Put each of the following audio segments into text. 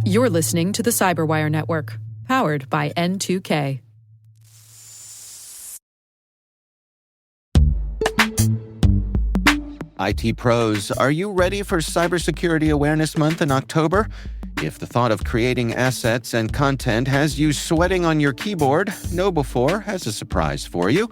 You're listening to the CyberWire Network, powered by N2K. IT pros, are you ready for Cybersecurity Awareness Month in October? If the thought of creating assets and content has you sweating on your keyboard, KnowBe4 has a surprise for you.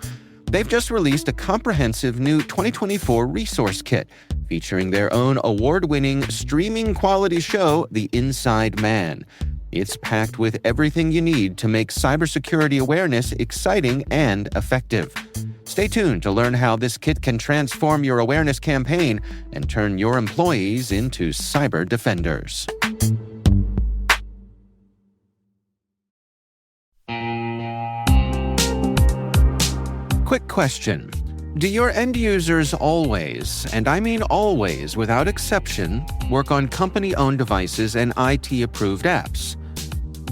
They've just released a comprehensive new 2024 resource kit featuring their own award-winning streaming quality show, The Inside Man. It's packed with everything you need to make cybersecurity awareness exciting and effective. Stay tuned to learn how this kit can transform your awareness campaign and turn your employees into cyber defenders. Quick question. Do your end users always, and I mean always without exception, work on company-owned devices and IT-approved apps?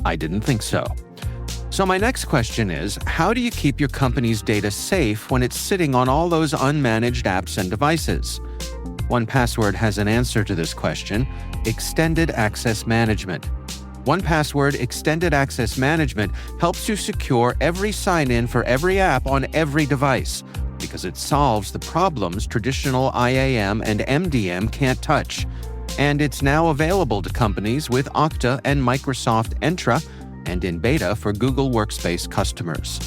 I didn't think so. So my next question is, how do you keep your company's data safe when it's sitting on all those unmanaged apps and devices? 1Password has an answer to this question: Extended Access Management. 1Password Extended Access Management helps you secure every sign-in for every app on every device because it solves the problems traditional IAM and MDM can't touch. And it's now available to companies with Okta and Microsoft Entra and in beta for Google Workspace customers.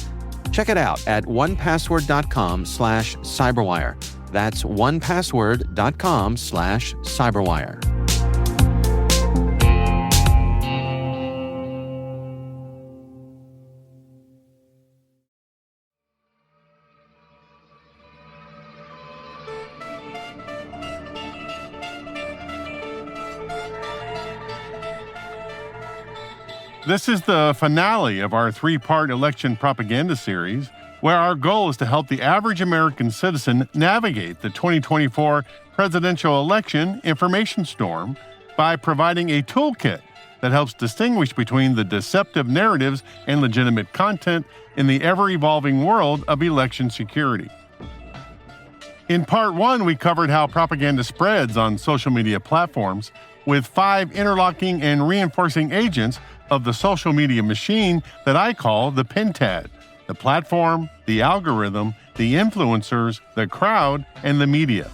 Check it out at onepassword.com/cyberwire. That's onepassword.com/cyberwire. This is the finale of our three-part election propaganda series, where our goal is to help the average American citizen navigate the 2024 presidential election information storm by providing a toolkit that helps distinguish between the deceptive narratives and legitimate content in the ever-evolving world of election security. In Part 1, we covered how propaganda spreads on social media platforms with 5 interlocking and reinforcing agents of the social media machine that I call the pentad: the platform, the algorithm, the influencers, the crowd, and the media.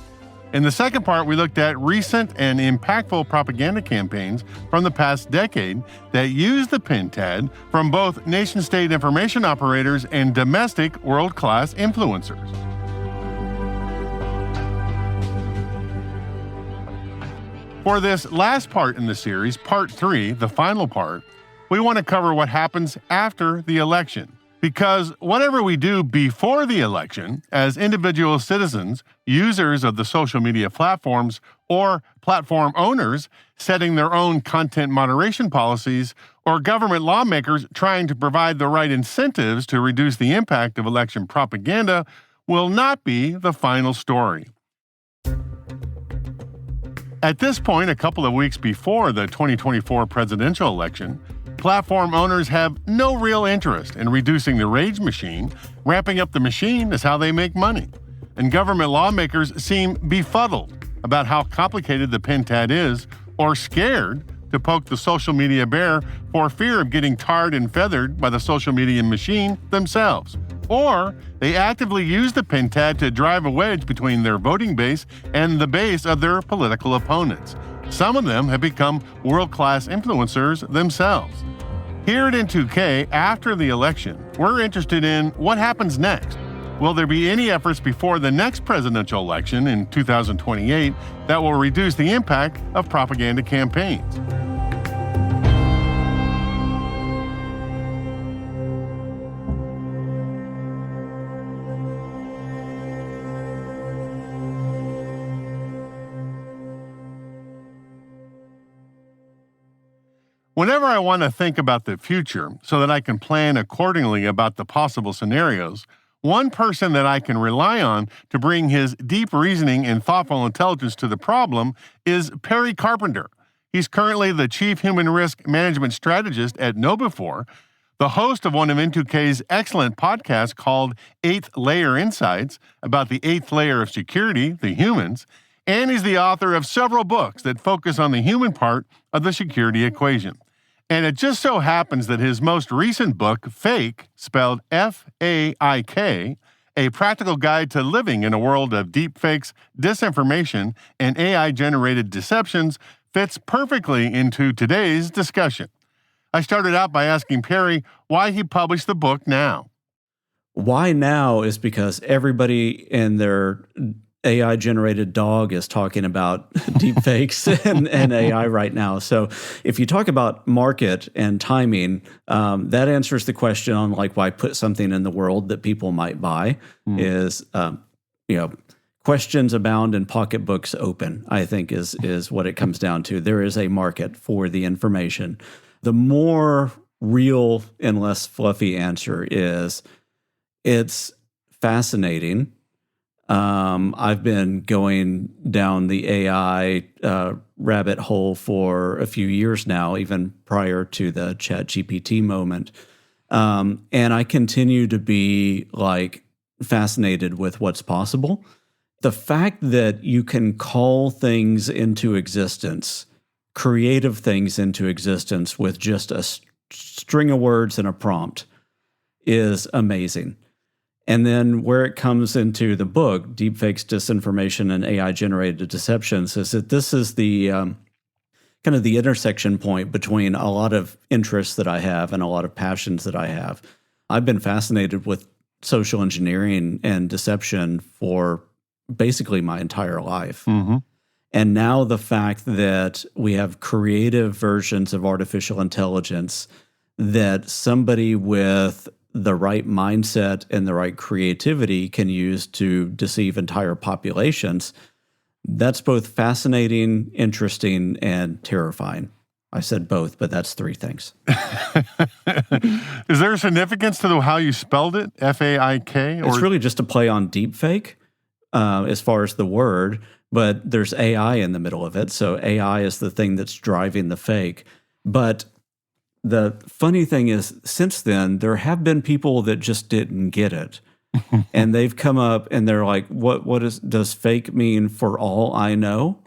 In the second part, we looked at recent and impactful propaganda campaigns from the past decade that use the pentad from both nation-state information operators and domestic world-class influencers. For this last part in the series, Part 3, the final part, we want to cover what happens after the election. Because whatever we do before the election, as individual citizens, users of the social media platforms, or platform owners setting their own content moderation policies, or government lawmakers trying to provide the right incentives to reduce the impact of election propaganda, will not be the final story. At this point, a couple of weeks before the 2024 presidential election, platform owners have no real interest in reducing the rage machine. Ramping up the machine is how they make money. And government lawmakers seem befuddled about how complicated the pentad is, or scared to poke the social media bear for fear of getting tarred and feathered by the social media machine themselves. Or they actively use the pentad to drive a wedge between their voting base and the base of their political opponents. Some of them have become world-class influencers themselves. Here at N2K, after the election, we're interested in what happens next. Will there be any efforts before the next presidential election in 2028 that will reduce the impact of propaganda campaigns? Whenever I want to think about the future so that I can plan accordingly about the possible scenarios, one person that I can rely on to bring his deep reasoning and thoughtful intelligence to the problem is Perry Carpenter. He's currently the Chief Human Risk Management Strategist at KnowBe4, the host of one of N2K's excellent podcasts called Eighth Layer Insights about the eighth layer of security, the humans, and he's the author of several books that focus on the human part of the security equation. And it just so happens that his most recent book, Fake, spelled F-A-I-K, A Practical Guide to Living in a World of Deepfakes, Disinformation, and AI-Generated Deceptions, fits perfectly into today's discussion. I started out by asking Perry why he published the book now. Why now is because everybody and their AI-generated dog is talking about deepfakes and AI right now. So if you talk about market and timing, that answers the question on like why put something in the world that people might buy is, questions abound and pocketbooks open, I think is what it comes down to. There is a market for the information. The more real and less fluffy answer is it's fascinating. I've been going down the AI rabbit hole for a few years now, even prior to the ChatGPT moment. And I continue to be like fascinated with what's possible. The fact that you can call things into existence, creative things into existence with just a string of words and a prompt is amazing. And then where it comes into the book, Deepfakes, Disinformation, and AI-Generated Deceptions, is that this is the kind of the intersection point between a lot of interests that I have and a lot of passions that I have. I've been fascinated with social engineering and deception for basically my entire life. Mm-hmm. And now the fact that we have creative versions of artificial intelligence that somebody with the right mindset and the right creativity can use to deceive entire populations, that's both fascinating, interesting, and terrifying. I said both, but that's three things. Is there a significance to how you spelled it, F-A-I-K? It's really just a play on deepfake as far as the word, but there's AI in the middle of it. So AI is the thing that's driving the fake. But the funny thing is, since then, there have been people that just didn't get it. And they've come up and they're like, does fake mean for all I know?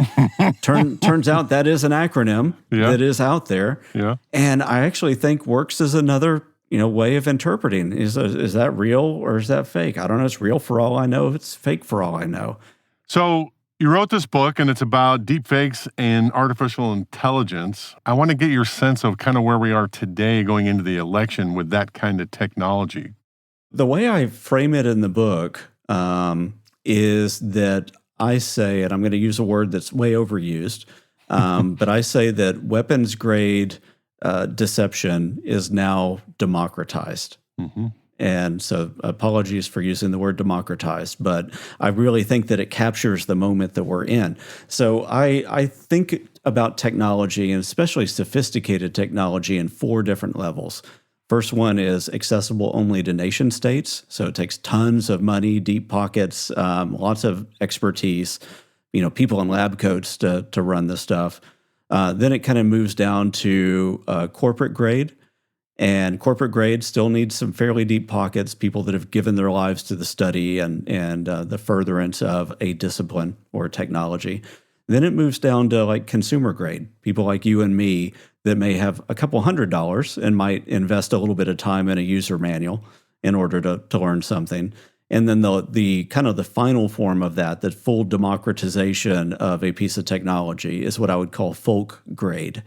Turns out that is an acronym that is out there. Yeah. And I actually think works as another way of interpreting. Is that real or is that fake? I don't know. It's real for all I know. It's fake for all I know. So you wrote this book, and it's about deepfakes and artificial intelligence. I want to get your sense of kind of where we are today going into the election with that kind of technology. The way I frame it in the book is that I say, and I'm going to use a word that's way overused, but I say that weapons-grade deception is now democratized. Mm-hmm. And so apologies for using the word democratized, but I really think that it captures the moment that we're in. So I think about technology, and especially sophisticated technology, in four different levels. First one is accessible only to nation states. So it takes tons of money, deep pockets, lots of expertise, people in lab coats to run this stuff. Then it kind of moves down to corporate grade. And corporate grade still needs some fairly deep pockets, people that have given their lives to the study and the furtherance of a discipline or technology. Then it moves down to like consumer grade, people like you and me that may have a couple $100 and might invest a little bit of time in a user manual in order to learn something. And then the kind of the final form of that, the full democratization of a piece of technology, is what I would call folk grade.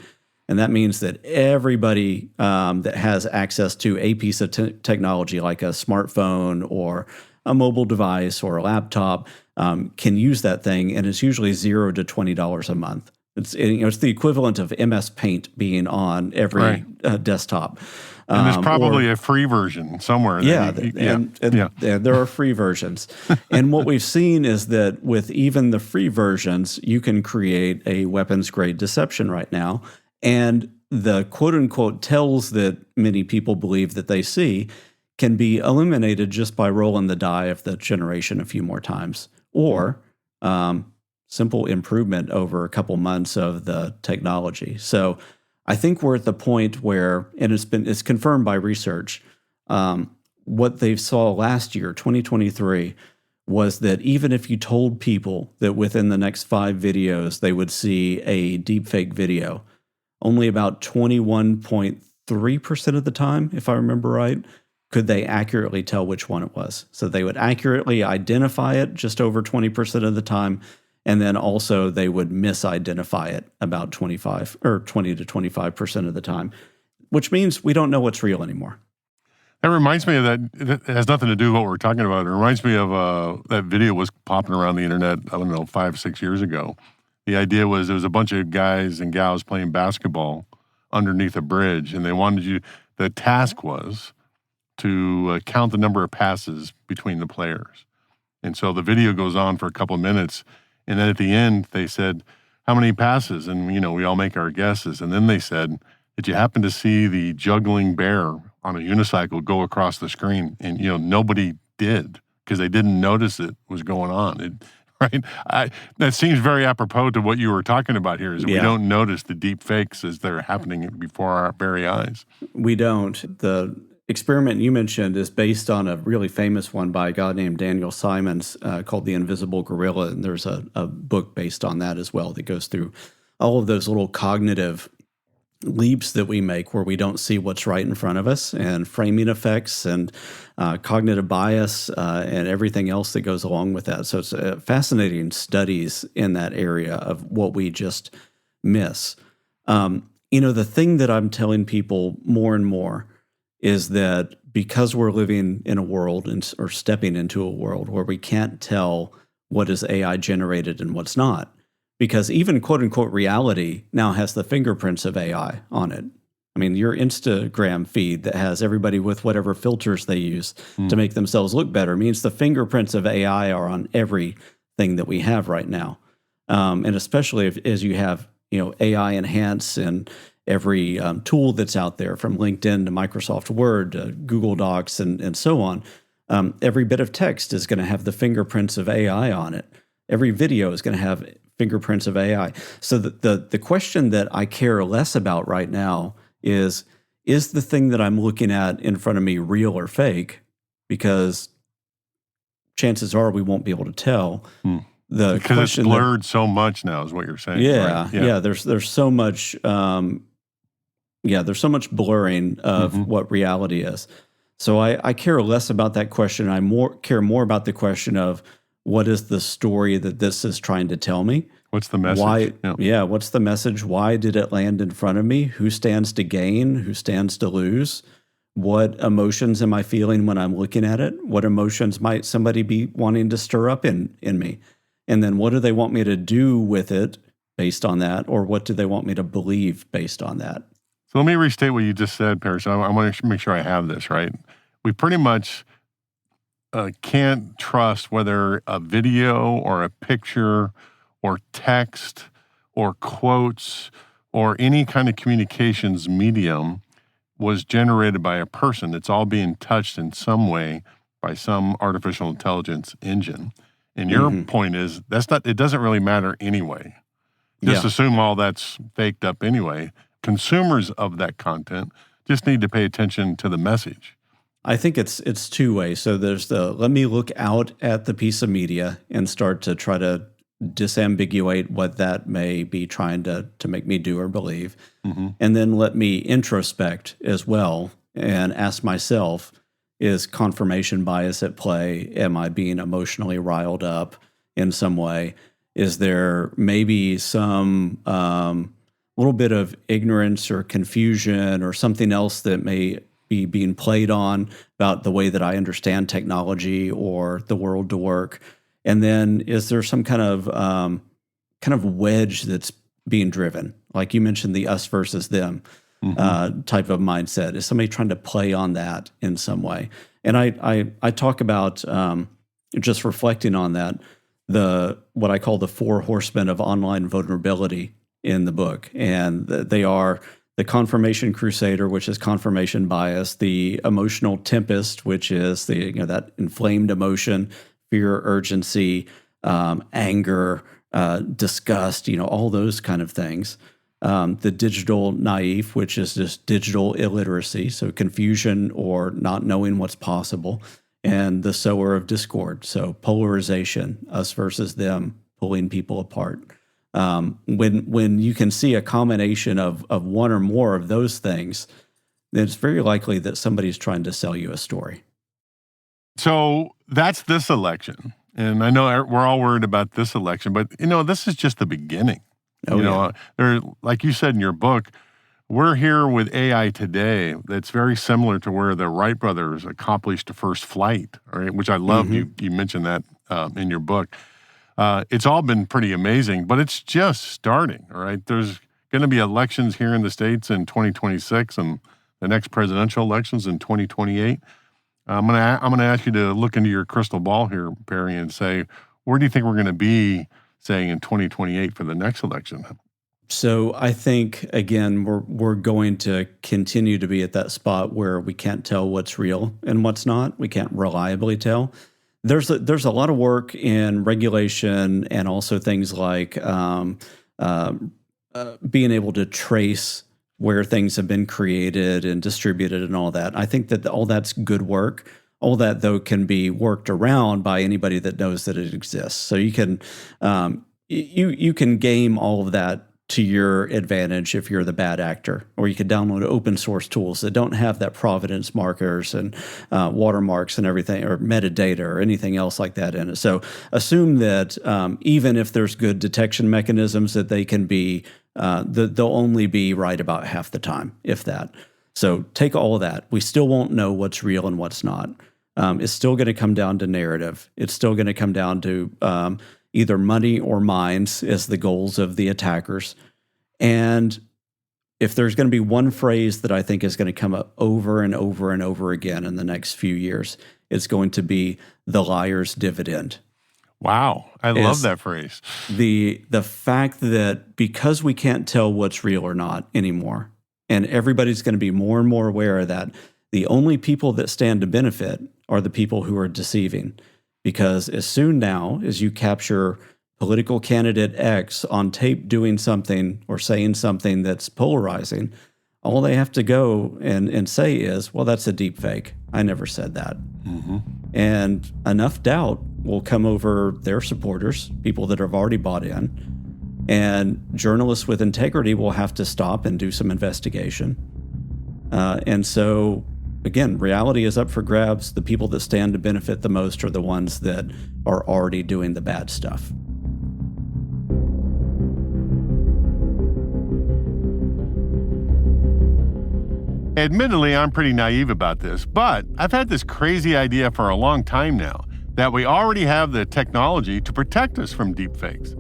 And that means that everybody that has access to a piece of technology, like a smartphone or a mobile device or a laptop, can use that thing, and it's usually $0 to $20 a month. It's the equivalent of MS Paint being on every desktop. And there's probably a free version somewhere. And there are free versions. And what we've seen is that with even the free versions, you can create a weapons-grade deception right now. And the quote-unquote tells that many people believe that they see can be eliminated just by rolling the die of the generation a few more times, or simple improvement over a couple months of the technology. So I think we're at the point where, and it's confirmed by research, what they saw last year, 2023, was that even if you told people that within the next 5 videos they would see a deepfake video, only about 21.3% of the time, if I remember right, could they accurately tell which one it was. So they would accurately identify it just over 20% of the time, and then also they would misidentify it about 20 to 25% of the time, which means we don't know what's real anymore. That reminds me of that. It has nothing to do with what we're talking about. It reminds me of that video was popping around the internet, I don't know, 5, 6 years ago. The idea was there was a bunch of guys and gals playing basketball underneath a bridge, and they wanted you, the task was to count the number of passes between the players. And so the video goes on for a couple of minutes, and then at the end they said, how many passes? And, we all make our guesses. And then they said, did you happen to see the juggling bear on a unicycle go across the screen? And, nobody did, because they didn't notice it was going on. Right? That seems very apropos to what you were talking about here, is we don't notice the deep fakes as they're happening before our very eyes. We don't. The experiment you mentioned is based on a really famous one by a guy named Daniel Simons called The Invisible Gorilla, and there's a book based on that as well that goes through all of those little cognitive leaps that we make where we don't see what's right in front of us, and framing effects and cognitive bias and everything else that goes along with that. So it's fascinating studies in that area of what we just miss. The thing that I'm telling people more and more is that because we're living in a world or stepping into a world where we can't tell what is AI generated and what's not, because even quote-unquote reality now has the fingerprints of AI on it. I mean, your Instagram feed that has everybody with whatever filters they use to make themselves look better means the fingerprints of AI are on everything that we have right now. And especially as you have, AI enhance and every tool that's out there, from LinkedIn to Microsoft Word to Google Docs and so on, every bit of text is going to have the fingerprints of AI on it. Every video is going to have fingerprints of AI. So the question that I care less about right now is the thing that I'm looking at in front of me real or fake? Because chances are we won't be able to tell. Because it's blurred so much now, is what you're saying. Yeah, right? yeah. There's so much. There's so much blurring of what reality is. So I care less about that question. I care more about the question of, what is the story that this is trying to tell me? What's the message? Why? Yeah, what's the message? Why did it land in front of me? Who stands to gain? Who stands to lose? What emotions am I feeling when I'm looking at it? What emotions might somebody be wanting to stir up in me? And then what do they want me to do with it based on that? Or what do they want me to believe based on that? So let me restate what you just said, Perry. So I want to make sure I have this right. We pretty much can't trust whether a video or a picture or text or quotes or any kind of communications medium was generated by a person. It's all being touched in some way by some artificial intelligence engine. And your point is it doesn't really matter anyway. Just assume all that's faked up anyway. Consumers of that content just need to pay attention to the message. I think it's two ways. So there's let me look out at the piece of media and start to try to disambiguate what that may be trying to make me do or believe. And then let me introspect as well and ask myself, is confirmation bias at play? Am I being emotionally riled up in some way? Is there maybe some little bit of ignorance or confusion or something else that may be being played on about the way that I understand technology or the world to work? And then is there some kind of wedge that's being driven? Like you mentioned, the us versus them type of mindset. Is somebody trying to play on that in some way? And I talk about just reflecting on that, what I call the 4 horsemen of online vulnerability in the book. And they are the confirmation crusader, which is confirmation bias, the emotional tempest, which is that inflamed emotion, fear, urgency, anger, disgust, all those kind of things. The digital naive, which is just digital illiteracy, so confusion or not knowing what's possible. and the sower of discord. So polarization, us versus them, pulling people apart. When you can see a combination of one or more of those things, then it's very likely that somebody's trying to sell you a story. So that's this election. And I know we're all worried about this election, but, this is just the beginning. Like you said in your book, we're here with AI today that's very similar to where the Wright brothers accomplished the first flight, right? Which I love. You mentioned that in your book. It's all been pretty amazing, but it's just starting, all right? There's going to be elections here in the States in 2026 and the next presidential elections in 2028. I'm going to ask you to look into your crystal ball here, Perry, and say, where do you think we're going to be, say, in 2028 for the next election? So I think, again, we're going to continue to be at that spot where we can't tell what's real and what's not. We can't reliably tell. There's a lot of work in regulation and also things like being able to trace where things have been created and distributed and all that. I think that all that's good work. All that, though, can be worked around by anybody that knows that it exists. So you can you can game all of that to your advantage if you're the bad actor, or you could download open source tools that don't have that provenance markers and watermarks and everything, or metadata or anything else like that in it. So assume that even if there's good detection mechanisms, that they can be, they'll only be right about half the time, if that. So take all of that. We still won't know what's real and what's not. It's still going to come down to narrative. It's still going to come down to either money or minds as the goals of the attackers. And if there's going to be one phrase that I think is going to come up over and over and over again in the next few years, it's going to be the liar's dividend. Wow. I love that phrase. The fact that because we can't tell what's real or not anymore, and everybody's going to be more and more aware of that, the only people that stand to benefit are the people who are deceiving. Because as soon now as you capture political candidate X on tape doing something or saying something that's polarizing, all they have to go and say is, well, that's a deep fake. I never said that. Mm-hmm. And enough doubt will come over their supporters, people that have already bought in, and journalists with integrity will have to stop and do some investigation. And so, again, reality is up for grabs. The people that stand to benefit the most are the ones that are already doing the bad stuff. Admittedly, I'm pretty naive about this, but I've had this crazy idea for a long time now that we already have the technology to protect us from deepfakes.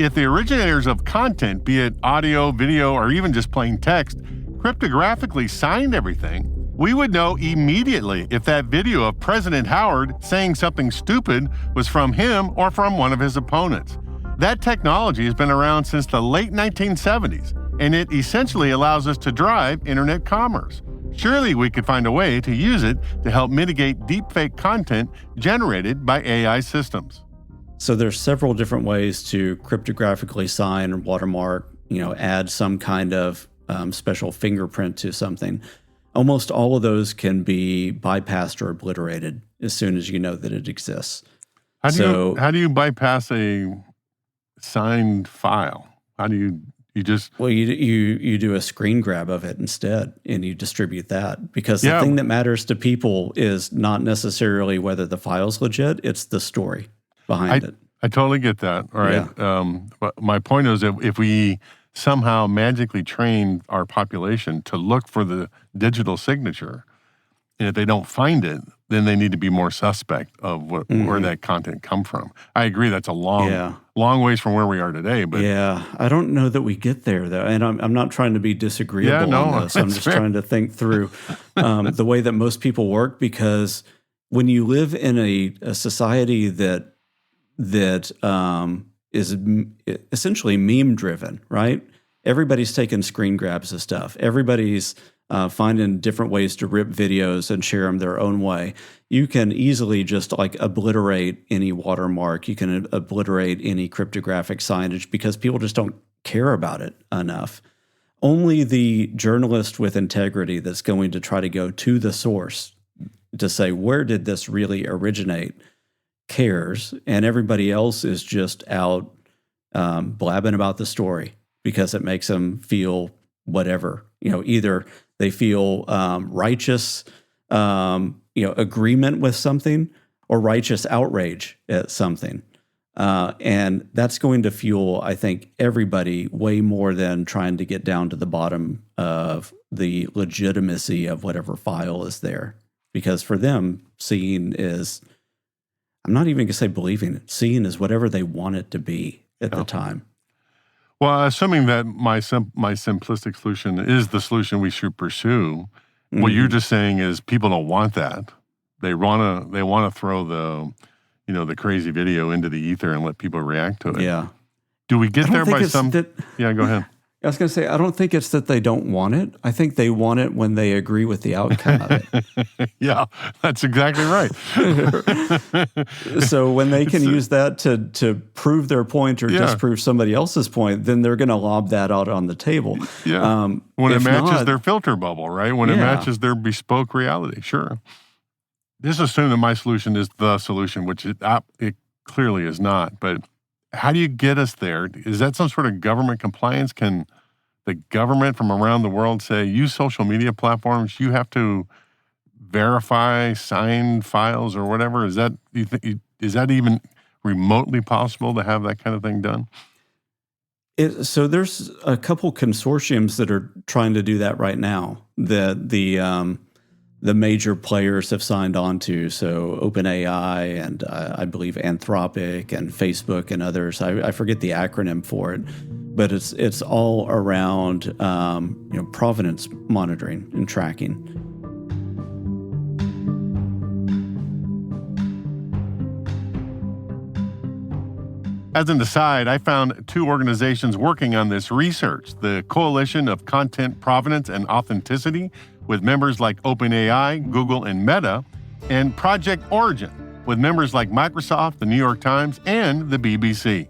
If the originators of content, be it audio, video, or even just plain text, cryptographically signed everything, we would know immediately if that video of President Howard saying something stupid was from him or from one of his opponents. That technology has been around since the late 1970s, and it essentially allows us to drive internet commerce. Surely we could find a way to use it to help mitigate deepfake content generated by AI systems. So there's several different ways to cryptographically sign or watermark, add some kind of special fingerprint to something. Almost all of those can be bypassed or obliterated as soon as you know that it exists. How do you bypass a signed file? How do you just... Well, you do a screen grab of it instead, and you distribute that. Because the thing that matters to people is not necessarily whether the file's legit, it's the story behind it. I totally get that. All right. Yeah. But my point is that if we somehow magically train our population to look for the digital signature, and if they don't find it, then they need to be more suspect of where that content come from. I agree that's a long ways from where we are today. But I don't know that we get there, though. And I'm not trying to be disagreeable on this. I'm just trying to think through the way that most people work, because when you live in a society that is essentially meme-driven, right? Everybody's taking screen grabs of stuff. Everybody's finding different ways to rip videos and share them their own way. You can easily just obliterate any watermark. You can obliterate any cryptographic signage because people just don't care about it enough. Only the journalist with integrity that's going to try to go to the source to say, where did this really originate, cares, and everybody else is just out blabbing about the story because it makes them feel whatever. Either they feel righteous, agreement with something, or righteous outrage at something. And that's going to fuel, I think, everybody way more than trying to get down to the bottom of the legitimacy of whatever file is there. Because for them, seeing is, I'm not even going to say believing it, seeing is whatever they want it to be at the time. Well, assuming that my simplistic solution is the solution we should pursue, what you're just saying is people don't want that. They want to throw the crazy video into the ether and let people react to it. Yeah. Do we get there by some? Yeah, go ahead. I was going to say, I don't think it's that they don't want it. I think they want it when they agree with the outcome of it. Yeah, that's exactly right. So when they can use that to prove their point or disprove somebody else's point, then they're going to lob that out on the table. Yeah. When it matches their filter bubble, right? When it matches their bespoke reality, sure. Just assume that my solution is the solution, which it clearly is not. But how do you get us there? Is that some sort of government compliance? Can the government from around the world say, use social media platforms, you have to verify signed files or whatever? Is that even remotely possible to have that kind of thing done? So there's a couple consortiums that are trying to do that right now that the major players have signed on to. So OpenAI and I believe Anthropic and Facebook and others. I forget the acronym for it, but it's all around provenance monitoring and tracking. As an aside, I found two organizations working on this research: the Coalition of Content Provenance and Authenticity, with members like OpenAI, Google, and Meta, and Project Origin, with members like Microsoft, the New York Times, and the BBC.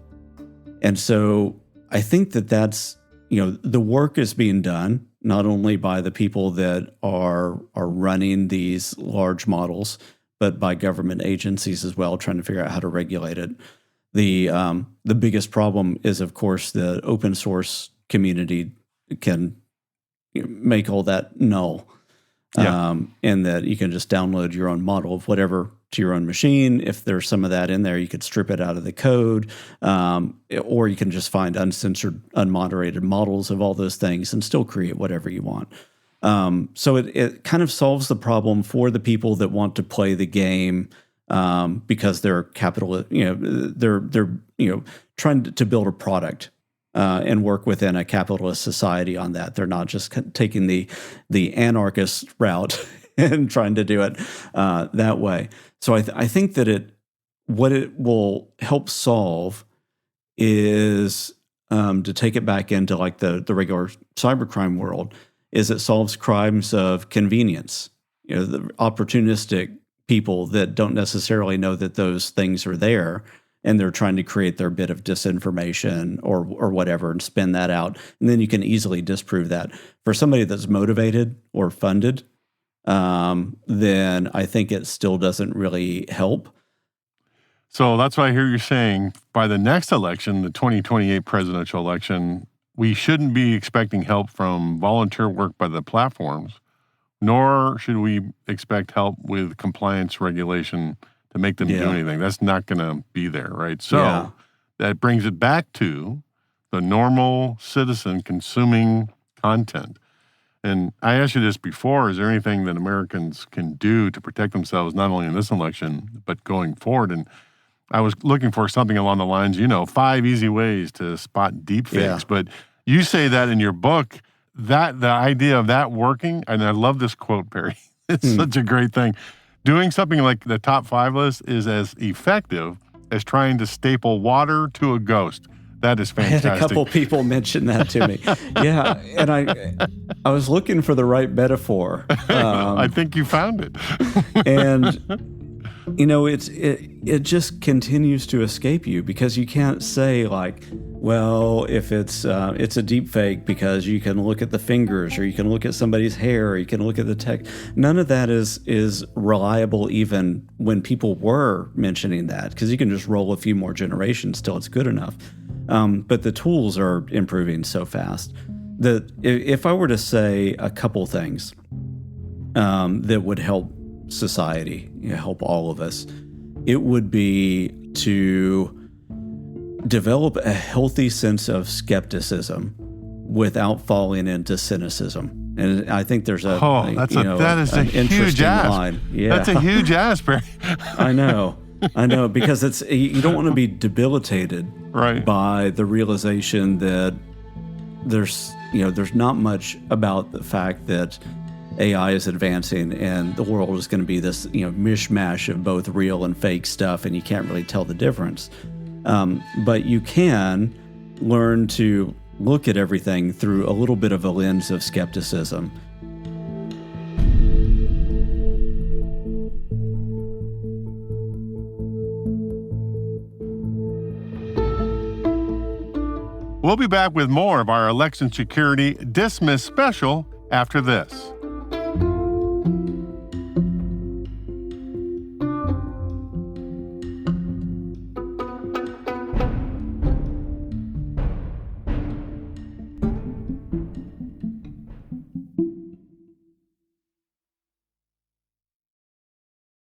And so I think that's, the work is being done not only by the people that are running these large models, but by government agencies as well, trying to figure out how to regulate it. The biggest problem is, of course, the open source community can make all that null. And that you can just download your own model of whatever to your own machine. If there's some of that in there, you could strip it out of the code, or you can just find uncensored, unmoderated models of all those things and still create whatever you want. So it kind of solves the problem for the people that want to play the game because they're capitalist. They're trying to build a product. And work within a capitalist society on that. They're not just taking the anarchist route and trying to do it that way. So I think that what it will help solve is to take it back into like the regular cybercrime world. Is it solves crimes of convenience? The opportunistic people that don't necessarily know that those things are there, and they're trying to create their bit of disinformation or whatever and spin that out. And then you can easily disprove that. For somebody that's motivated or funded, then I think it still doesn't really help. So that's why I hear you saying by the next election, the 2028 presidential election, we shouldn't be expecting help from volunteer work by the platforms, nor should we expect help with compliance regulation to make them do anything. That's not going to be there, right? So that brings it back to the normal citizen consuming content. And I asked you this before, is there anything that Americans can do to protect themselves, not only in this election, but going forward? And I was looking for something along the lines, 5 easy ways to spot deepfakes. Yeah. But you say that in your book, that the idea of that working, and I love this quote, Perry. It's such a great thing. Doing something like the top 5 list is as effective as trying to staple water to a ghost. That is fantastic. I had a couple people mention that to me. Yeah, and I was looking for the right metaphor. I think you found it. And it just continues to escape you because you can't say like, well, if it's a deep fake because you can look at the fingers, or you can look at somebody's hair, or you can look at the text. None of that is reliable, even when people were mentioning that, because you can just roll a few more generations till it's good enough. But the tools are improving so fast that if I were to say a couple things that would help society, help all of us, it would be to develop a healthy sense of skepticism without falling into cynicism. And I think there's that is a huge ask. Line. Yeah. That's a huge ask, Perry. I know, because you don't want to be debilitated by the realization that there's not much about the fact that AI is advancing and the world is going to be this mishmash of both real and fake stuff, and you can't really tell the difference. But you can learn to look at everything through a little bit of a lens of skepticism. We'll be back with more of our election security Dismiss special after this.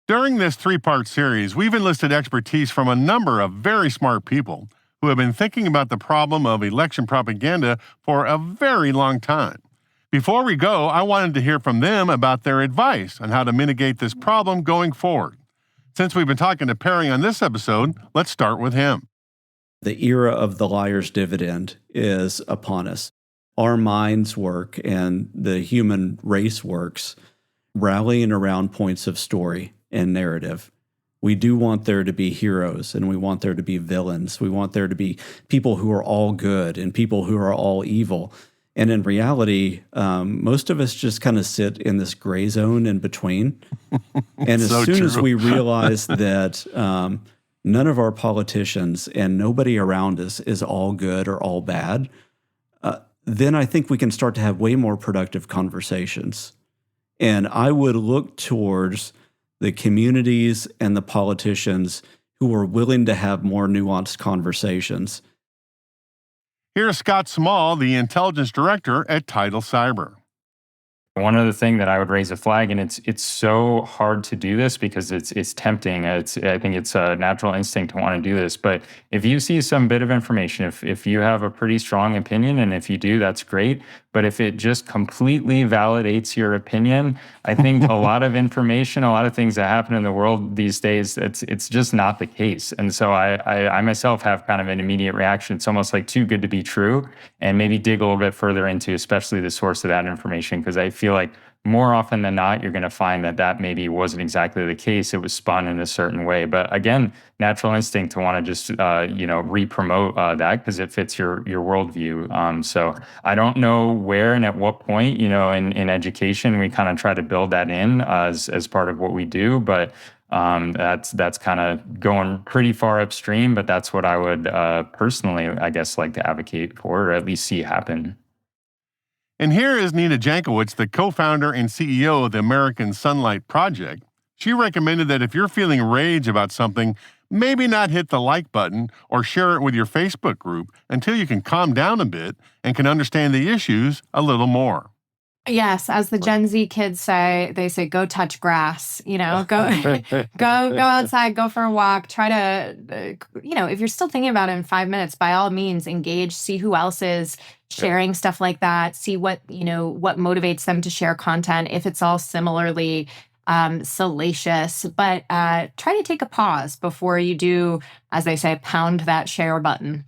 During this three-part series, we've enlisted expertise from a number of very smart people who have been thinking about the problem of election propaganda for a very long time. Before we go, I wanted to hear from them about their advice on how to mitigate this problem going forward. Since we've been talking to Perry on this episode, let's start with him. The era of the liar's dividend is upon us. Our minds work and the human race works rallying around points of story and narrative. We do want there to be heroes, and we want there to be villains. We want there to be people who are all good and people who are all evil. And in reality, most of us just kind of sit in this gray zone in between. And as soon as we realize that none of our politicians and nobody around us is all good or all bad, then I think we can start to have way more productive conversations. And I would look towards the communities and the politicians who are willing to have more nuanced conversations. Here's Scott Small, the intelligence director at Tidal Cyber. One other thing that I would raise a flag, and it's so hard to do this because it's tempting. I think it's a natural instinct to want to do this. But if you see some bit of information, if you have a pretty strong opinion, and if you do, that's great. But if it just completely validates your opinion, I think a lot of information, a lot of things that happen in the world these days, it's just not the case. And so I myself have kind of an immediate reaction. It's almost like too good to be true, and maybe dig a little bit further into especially the source of that information, because I feel like more often than not, you're going to find that maybe wasn't exactly the case. It was spun in a certain way. But again, natural instinct to want to just, re-promote that because it fits your worldview. So I don't know where and at what point, in education, we kind of try to build that in as part of what we do. But that's kind of going pretty far upstream. But that's what I would personally, I guess, like to advocate for, or at least see happen. And here is Nina Jankowicz, the co-founder and CEO of the American Sunlight Project. She recommended that if you're feeling rage about something, maybe not hit the like button or share it with your Facebook group until you can calm down a bit and can understand the issues a little more. Yes, as the Gen Z kids say, they say, go touch grass, go outside, go for a walk, try to, if you're still thinking about it in 5 minutes, by all means, engage, see who else is sharing stuff like that, see what motivates them to share content, if it's all similarly salacious, but try to take a pause before you do, as they say, pound that share button.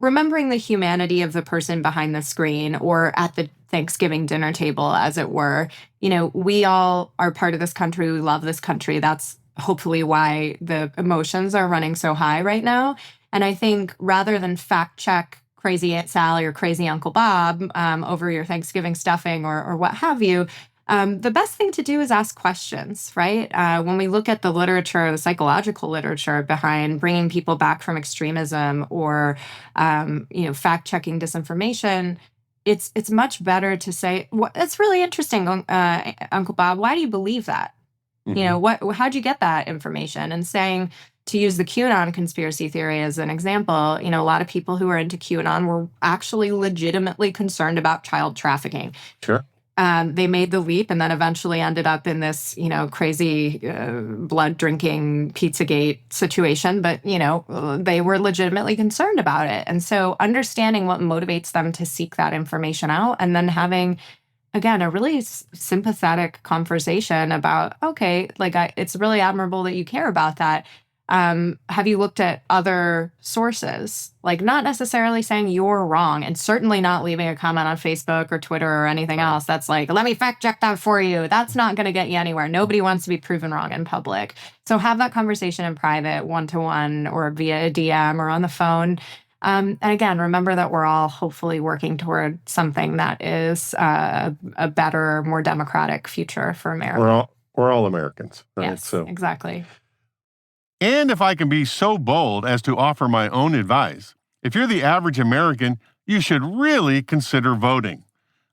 Remembering the humanity of the person behind the screen or at the Thanksgiving dinner table, as it were. We all are part of this country. We love this country. That's hopefully why the emotions are running so high right now. And I think rather than fact check crazy Aunt Sally or crazy Uncle Bob over your Thanksgiving stuffing or what have you, The best thing to do is ask questions, right? When we look at the literature, the psychological literature behind bringing people back from extremism or, fact-checking disinformation, it's much better to say, "That's really interesting, Uncle Bob. Why do you believe that? How'd you get that information?" And saying, to use the QAnon conspiracy theory as an example, a lot of people who are into QAnon were actually legitimately concerned about child trafficking. Sure. They made the leap and then eventually ended up in this, crazy blood drinking Pizzagate situation. But, they were legitimately concerned about it. And so understanding what motivates them to seek that information out and then having, again, a really sympathetic conversation about, okay, it's really admirable that you care about that. Have you looked at other sources? Not necessarily saying you're wrong and certainly not leaving a comment on Facebook or Twitter or anything else. That's let me fact check that for you. That's not going to get you anywhere. Nobody wants to be proven wrong in public. So have that conversation in private, one-to-one or via a DM or on the phone. And again, remember that we're all hopefully working toward something that is a better, more democratic future for America. We're all Americans. Right? Yes, so. Exactly. And if I can be so bold as to offer my own advice, if you're the average American, you should really consider voting.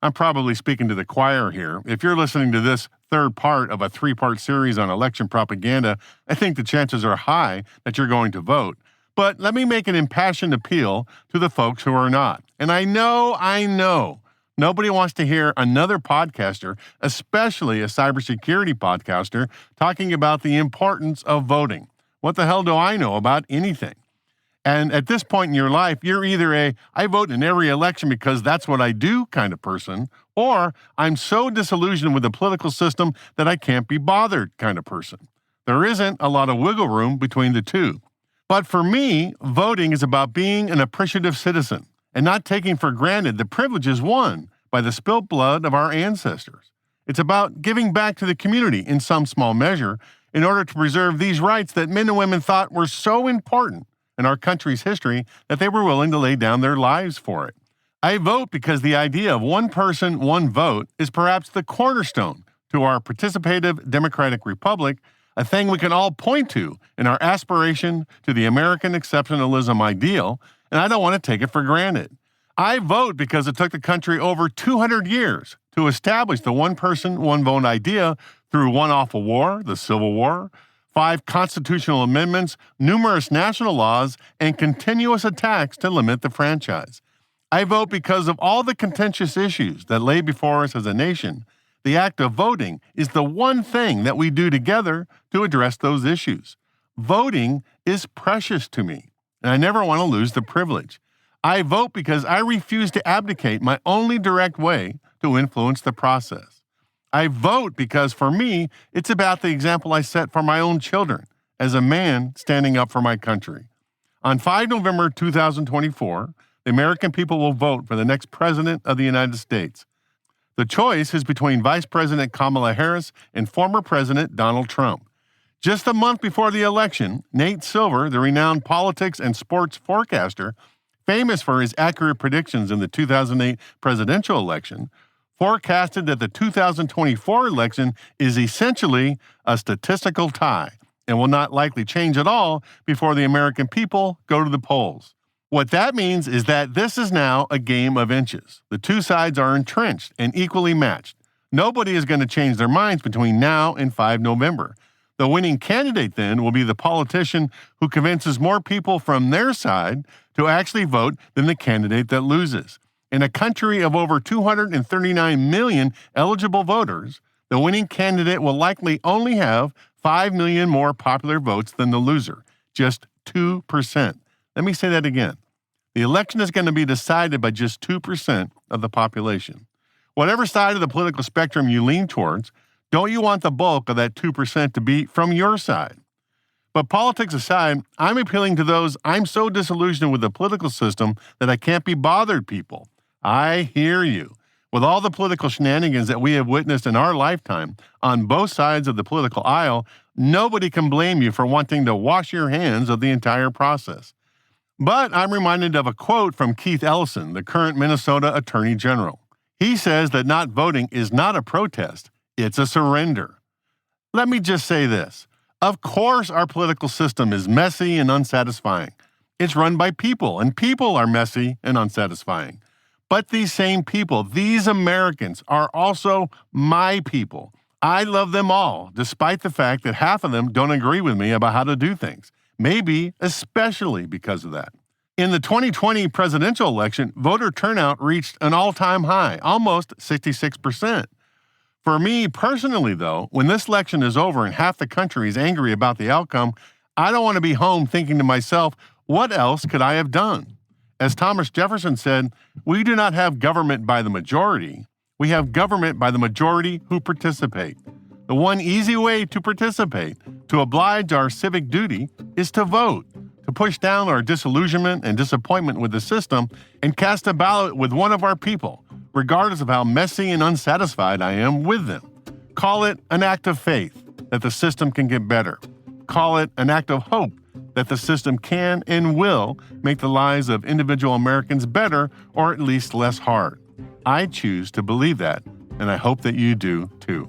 I'm probably speaking to the choir here. If you're listening to this third part of a 3-part series on election propaganda, I think the chances are high that you're going to vote. But let me make an impassioned appeal to the folks who are not. And I know, nobody wants to hear another podcaster, especially a cybersecurity podcaster, talking about the importance of voting. What the hell do I know about anything? And at this point in your life, you're either I vote in every election because that's what I do kind of person, or I'm so disillusioned with the political system that I can't be bothered kind of person. There isn't a lot of wiggle room between the two. But for me, voting is about being an appreciative citizen and not taking for granted the privileges won by the spilt blood of our ancestors. It's about giving back to the community in some small measure in order to preserve these rights that men and women thought were so important in our country's history that they were willing to lay down their lives for it. I vote because the idea of one person, one vote is perhaps the cornerstone to our participative democratic republic, a thing we can all point to in our aspiration to the American exceptionalism ideal, and I don't want to take it for granted. I vote because it took the country over 200 years to establish the one person, one vote idea through one awful war, the Civil War, 5 constitutional amendments, numerous national laws, and continuous attacks to limit the franchise. I vote because of all the contentious issues that lay before us as a nation. The act of voting is the one thing that we do together to address those issues. Voting is precious to me, and I never want to lose the privilege. I vote because I refuse to abdicate my only direct way to influence the process. I vote because, for me, it's about the example I set for my own children as a man standing up for my country. On 5 November 2024, the American people will vote for the next president of the United States. The choice is between Vice President Kamala Harris and former President Donald Trump. Just a month before the election, Nate Silver, the renowned politics and sports forecaster, famous for his accurate predictions in the 2008 presidential election, forecasted that the 2024 election is essentially a statistical tie and will not likely change at all before the American people go to the polls. What that means is that this is now a game of inches. The two sides are entrenched and equally matched. Nobody is going to change their minds between now and 5 November. The winning candidate then will be the politician who convinces more people from their side to actually vote than the candidate that loses. In a country of over 239 million eligible voters, the winning candidate will likely only have 5 million more popular votes than the loser, just 2%. Let me say that again. The election is going to be decided by just 2% of the population. Whatever side of the political spectrum you lean towards, don't you want the bulk of that 2% to be from your side? But politics aside, I'm appealing to those I'm so disillusioned with the political system that I can't be bothered people. I hear you. With all the political shenanigans that we have witnessed in our lifetime on both sides of the political aisle, nobody can blame you for wanting to wash your hands of the entire process. But I'm reminded of a quote from Keith Ellison, the current Minnesota Attorney General. He says that not voting is not a protest, It's a surrender. Let me just say this. Of course, our political system is messy and unsatisfying. It's run by people, and people are messy and unsatisfying. But these same people, these Americans, are also my people. I love them all, despite the fact that half of them don't agree with me about how to do things. Maybe especially because of that. In the 2020 presidential election, voter turnout reached an all-time high, almost 66%. For me personally, though, when this election is over and half the country is angry about the outcome, I don't want to be home thinking to myself, what else could I have done? As Thomas Jefferson said, we do not have government by the majority. We have government by the majority who participate. The one easy way to participate, to oblige our civic duty, is to vote, to push down our disillusionment and disappointment with the system and cast a ballot with one of our people, regardless of how messy and unsatisfied I am with them. Call it an act of faith that the system can get better. Call it an act of hope that the system can and will make the lives of individual Americans better or at least less hard. I choose to believe that, and I hope that you do too.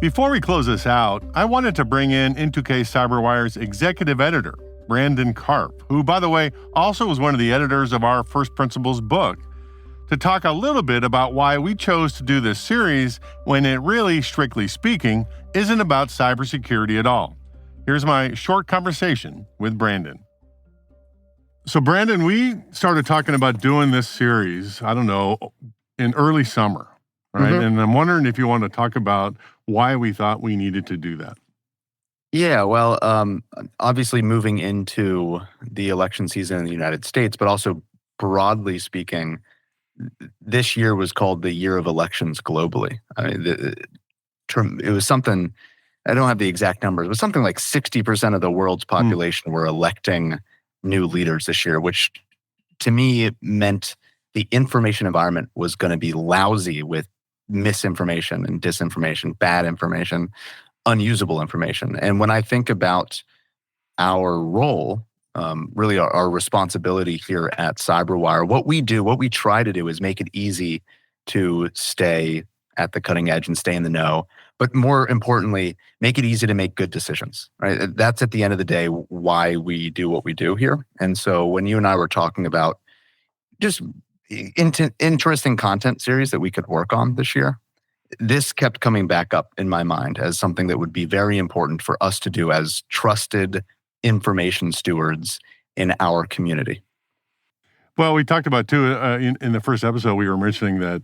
Before we close this out, I wanted to bring in N2K CyberWire's executive editor, Brandon Karp, who, by the way, also was one of the editors of our First Principles book, to talk a little bit about why we chose to do this series when it really, strictly speaking, isn't about cybersecurity at all. Here's my short conversation with Brandon. So, Brandon, we started talking about doing this series, I don't know, in early summer, right? Mm-hmm. And I'm wondering if you want to talk about why we thought we needed to do that. Yeah, well, obviously moving into the election season in the United States, but also broadly speaking, this year was called the year of elections globally. I mean, it was something, I don't have the exact numbers, but something like 60% of the world's population were electing new leaders this year, which to me meant the information environment was going to be lousy with misinformation and disinformation, bad information, unusable information. And when I think about our role, really our responsibility here at CyberWire, what we try to do is make it easy to stay at the cutting edge and stay in the know, but more importantly, make it easy to make good decisions, right? That's at the end of the day why we do what we do here. And so when you and I were talking about just interesting content series that we could work on this year, this kept coming back up in my mind as something that would be very important for us to do as trusted information stewards in our community. Well, we talked about too in the first episode. We were mentioning that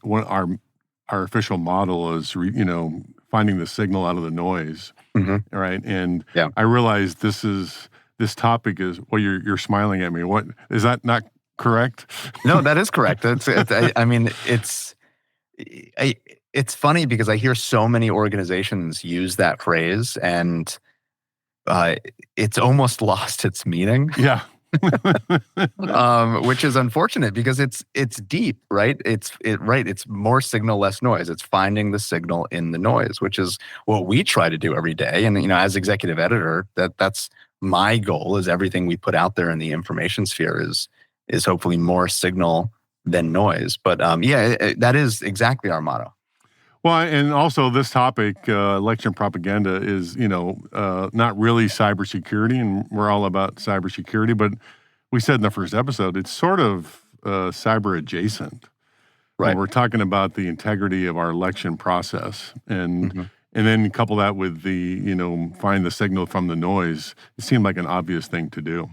one our official model is finding the signal out of the noise, right? And yeah. I realized this topic is. Well, you're smiling at me. What is that not correct? No, that is correct. It's funny because I hear so many organizations use that phrase, and it's almost lost its meaning. Yeah. Which is unfortunate because it's deep, right? It's more signal, less noise. It's finding the signal in the noise, which is what we try to do every day. And as executive editor, that's my goal. Is everything we put out there in the information sphere is hopefully more signal than noise. But that is exactly our motto. Well, and also this topic, election propaganda, is not really cybersecurity, and we're all about cybersecurity. But we said in the first episode, it's sort of cyber adjacent. Right. And we're talking about the integrity of our election process, and then couple that with the find the signal from the noise. It seemed like an obvious thing to do.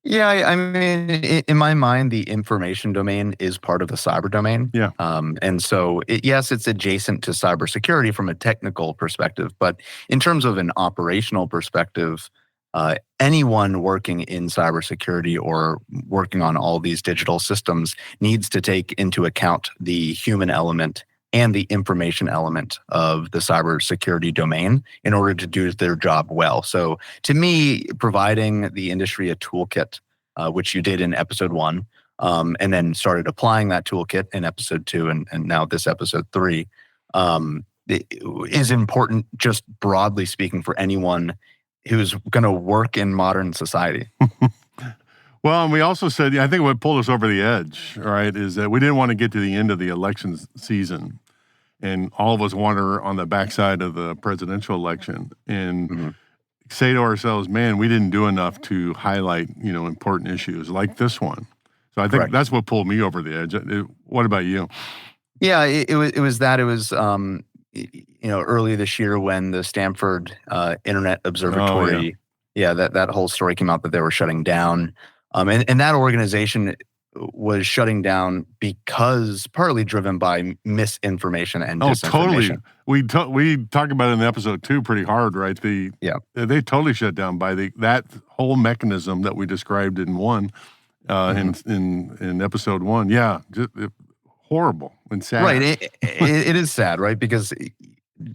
Yeah, I mean, in my mind, the information domain is part of the cyber domain. Yeah. And so, yes, it's adjacent to cybersecurity from a technical perspective, but in terms of an operational perspective, anyone working in cybersecurity or working on all these digital systems needs to take into account the human element and the information element of the cybersecurity domain in order to do their job well. So to me, providing the industry a toolkit, which you did in episode 1, and then started applying that toolkit in episode 2 and now this episode 3, is important, just broadly speaking, for anyone who's going to work in modern society. Well, and we also said, I think what pulled us over the edge, right, is that we didn't want to get to the end of the election season and all of us wander on the backside of the presidential election and say to ourselves, man, we didn't do enough to highlight, important issues like this one. So I think that's what pulled me over the edge. What about you? Yeah, it was that. It was, early this year when the Stanford Internet Observatory, that whole story came out that they were shutting down. And that organization was shutting down because partly driven by misinformation and disinformation. Totally. We talked about it in episode 2 pretty hard, right? They totally shut down by that whole mechanism that we described in 1, in episode 1. Yeah, just horrible and sad. Right. It is sad, right? Because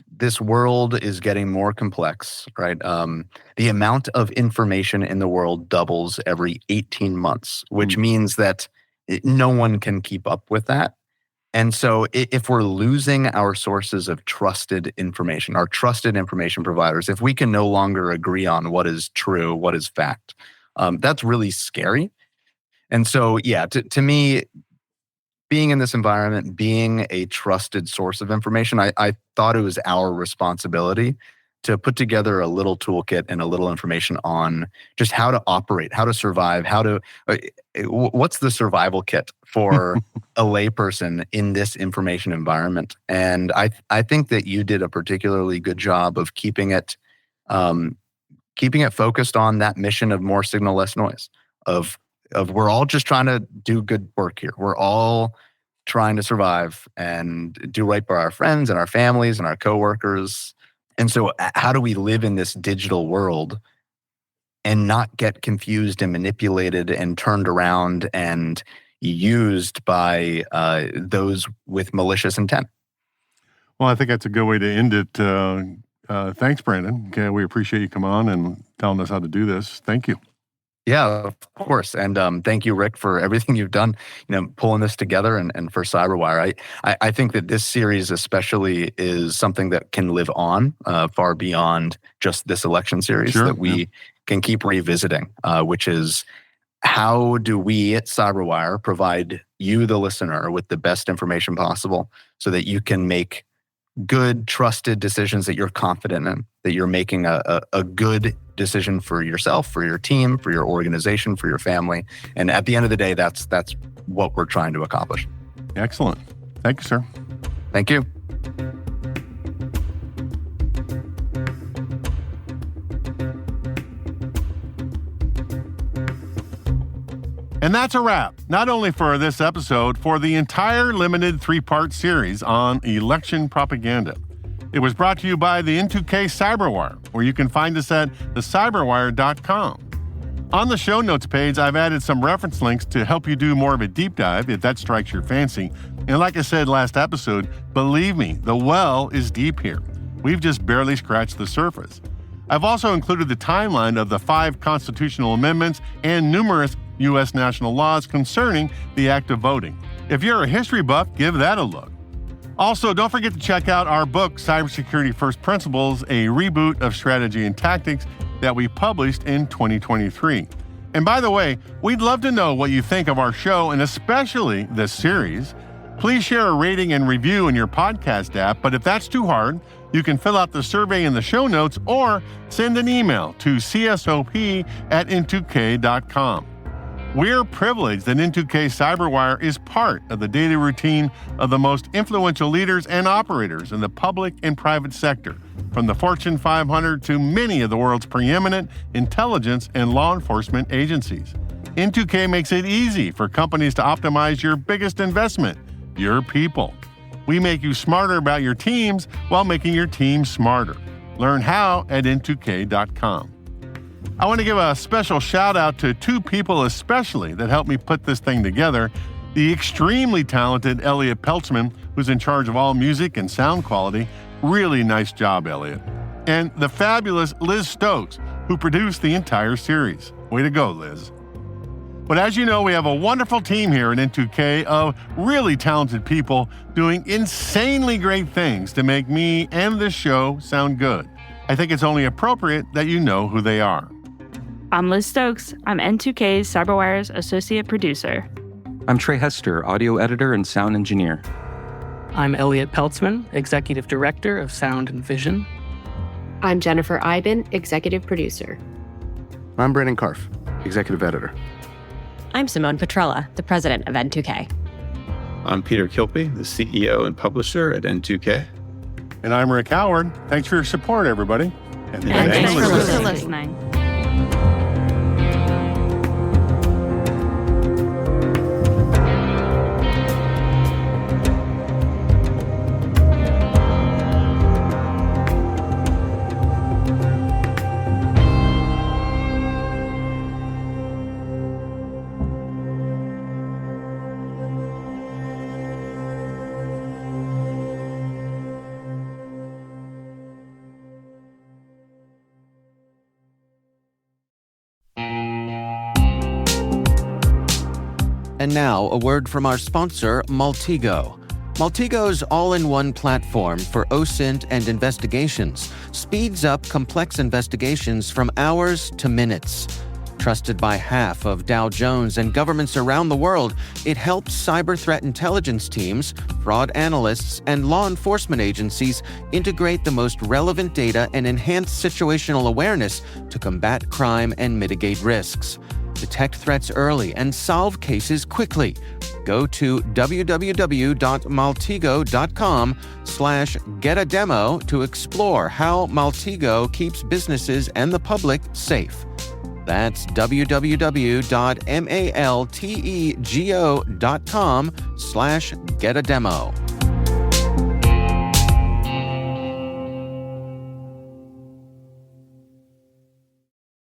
this world is getting more complex, right? The amount of information in the world doubles every 18 months, which means that no one can keep up with that. And so if we're losing our sources of trusted information, our trusted information providers, if we can no longer agree on what is true, what is fact, that's really scary. And so, to me, being in this environment, being a trusted source of information, I thought it was our responsibility to put together a little toolkit and a little information on just how to operate, how to survive, what's the survival kit for a layperson in this information environment. And I think that you did a particularly good job of keeping it focused on that mission of more signal, less noise, of we're all just trying to do good work here. We're all trying to survive and do right by our friends and our families and our coworkers. And so how do we live in this digital world and not get confused and manipulated and turned around and used by those with malicious intent? Well, I think that's a good way to end it. Thanks, Brandon. Okay, we appreciate you coming on and telling us how to do this. Thank you. Yeah, of course. And thank you, Rick, for everything you've done, pulling this together and for CyberWire. I think that this series especially is something that can live on far beyond just this election series that we can keep revisiting, which is how do we at CyberWire provide you, the listener, with the best information possible so that you can make good, trusted decisions that you're confident in, that you're making a good decision for yourself, for your team, for your organization, for your family. And at the end of the day, that's what we're trying to accomplish. Excellent. Thank you, sir. Thank you. And that's a wrap, not only for this episode, for the entire limited 3-part series on election propaganda. It was brought to you by the N2K CyberWire, where you can find us at thecyberwire.com. On the show notes page, I've added some reference links to help you do more of a deep dive if that strikes your fancy. And like I said last episode, believe me, the well is deep here. We've just barely scratched the surface. I've also included the timeline of the 5 constitutional amendments and numerous U.S. national laws concerning the act of voting. If you're a history buff, give that a look. Also, don't forget to check out our book, Cybersecurity First Principles, a reboot of strategy and tactics that we published in 2023. And by the way, we'd love to know what you think of our show and especially this series. Please share a rating and review in your podcast app, but if that's too hard, you can fill out the survey in the show notes or send an email to csop@n2k.com. We're privileged that N2K CyberWire is part of the daily routine of the most influential leaders and operators in the public and private sector, from the Fortune 500 to many of the world's preeminent intelligence and law enforcement agencies. N2K makes it easy for companies to optimize your biggest investment, your people. We make you smarter about your teams while making your team smarter. Learn how at n2k.com. I want to give a special shout out to 2 people especially that helped me put this thing together. the extremely talented Elliot Peltzman, who's in charge of all music and sound quality. Really nice job, Elliot. And the fabulous Liz Stokes, who produced the entire series. Way to go, Liz. But as you know, we have a wonderful team here at N2K of really talented people doing insanely great things to make me and this show sound good. I think it's only appropriate that you know who they are. I'm Liz Stokes. I'm N2K's CyberWire's associate producer. I'm Trey Hester, audio editor and sound engineer. I'm Elliot Peltzman, executive director of sound and vision. I'm Jennifer Iben, executive producer. I'm Brandon Karff, executive editor. I'm Simone Petrella, the president of N2K. I'm Peter Kilpie, the CEO and publisher at N2K. And I'm Rick Howard. Thanks for your support, everybody. And thanks for listening. And now, a word from our sponsor, Maltego. Maltego's all-in-one platform for OSINT and investigations speeds up complex investigations from hours to minutes. Trusted by half of Dow Jones and governments around the world, it helps cyber threat intelligence teams, fraud analysts, and law enforcement agencies integrate the most relevant data and enhance situational awareness to combat crime and mitigate risks. Detect threats early and solve cases quickly. Go to www.maltego.com/get-a-demo to explore how Maltego keeps businesses and the public safe. That's www.maltego.com/get-a-demo.